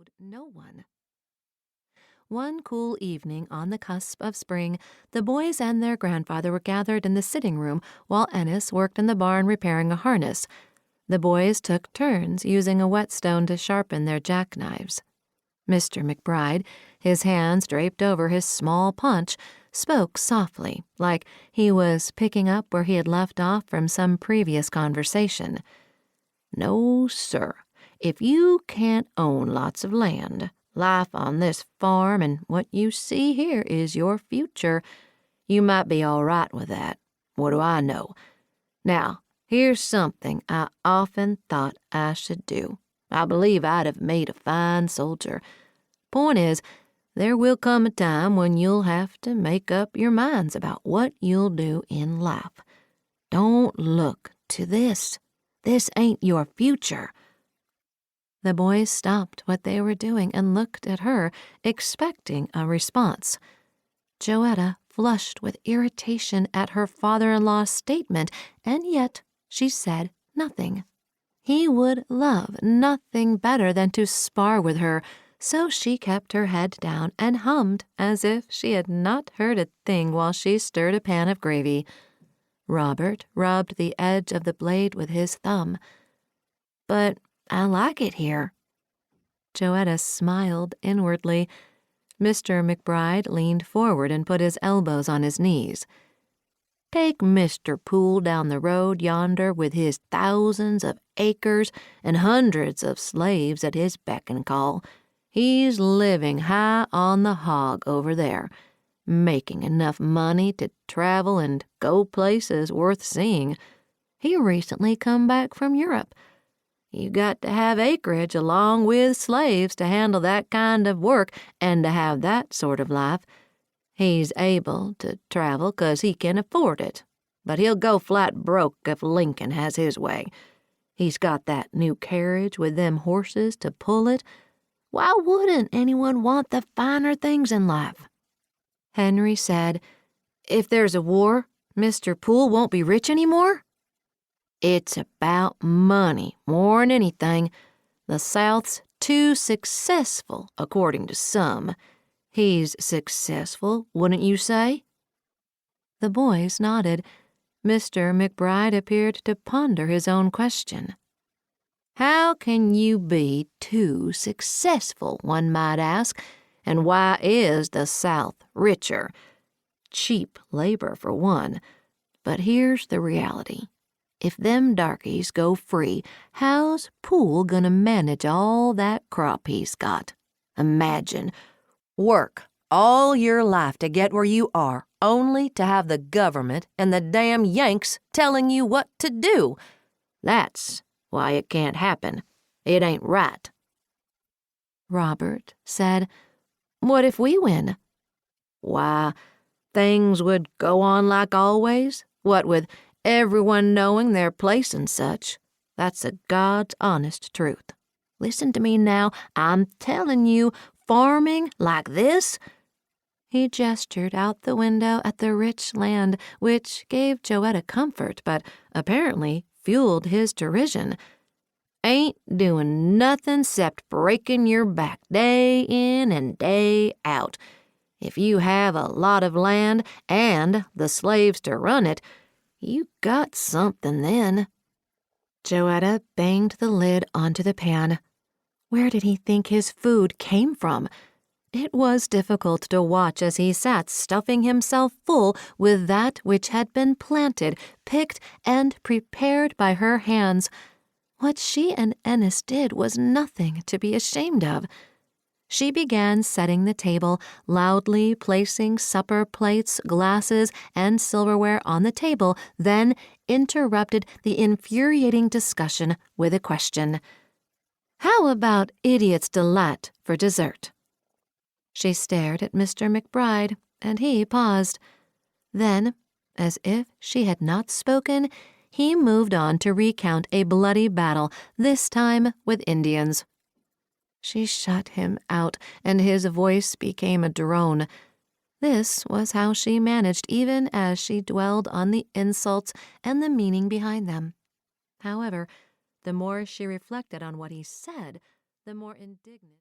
showed no one. One cool evening on the cusp of spring, the boys and their grandfather were gathered in the sitting room while Ennis worked in the barn repairing a harness. The boys took turns using a whetstone to sharpen their jackknives. Mr. McBride, his hands draped over his small punch, spoke softly, like he was picking up where he had left off from some previous conversation. "No, sir. If you can't own lots of land, life on this farm and what you see here is your future. You might be all right with that. What do I know? Now, here's something I often thought I should do. I believe I'd have made a fine soldier. Point is, there will come a time when you'll have to make up your minds about what you'll do in life. Don't look to this. This ain't your future." The boys stopped what they were doing and looked at her, expecting a response. Joetta flushed with irritation at her father-in-law's statement, and yet she said nothing. He would love nothing better than to spar with her, so she kept her head down and hummed as if she had not heard a thing while she stirred a pan of gravy. Robert rubbed the edge of the blade with his thumb. "But I like it here." Joetta smiled inwardly. Mr. McBride leaned forward and put his elbows on his knees. "Take Mr. Poole down the road yonder with his thousands of acres and hundreds of slaves at his beck and call. He's living high on the hog over there, making enough money to travel and go places worth seeing. He recently come back from Europe. You got to have acreage along with slaves to handle that kind of work and to have that sort of life. He's able to travel 'cause he can afford it, but he'll go flat broke if Lincoln has his way. He's got that new carriage with them horses to pull it. Why wouldn't anyone want the finer things in life?" Henry said, "If there's a war, Mr. Poole won't be rich anymore?" "It's about money more'n anything. The South's too successful, according to some. He's successful, wouldn't you say?" The boys nodded. Mr. McBride appeared to ponder his own question. "How can you be too successful, one might ask, and why is the South richer? Cheap labor, for one. But here's the reality. If them darkies go free, how's Poole gonna manage all that crop he's got? Imagine, work all your life to get where you are, only to have the government and the damn Yanks telling you what to do. That's why it can't happen. It ain't right." Robert said, "What if we win?" "Why, things would go on like always, what with everyone knowing their place and such. That's a God's honest truth. Listen to me now. I'm telling you, farming like this—" He gestured out the window at the rich land, which gave Joetta comfort but apparently fueled his derision. "Ain't doing nothing 'cept breaking your back day in and day out. If you have a lot of land and the slaves to run it, you got something then." Joetta banged the lid onto the pan. Where did he think his food came from? It was difficult to watch as he sat stuffing himself full with that which had been planted, picked, and prepared by her hands. What she and Ennis did was nothing to be ashamed of. She began setting the table, loudly placing supper plates, glasses, and silverware on the table, then interrupted the infuriating discussion with a question. "How about Idiot's Delight for dessert?" She stared at Mr. McBride, and he paused. Then, as if she had not spoken, he moved on to recount a bloody battle, this time with Indians. She shut him out, and his voice became a drone. This was how she managed even as she dwelled on the insults and the meaning behind them. However, the more she reflected on what he said, the more indignant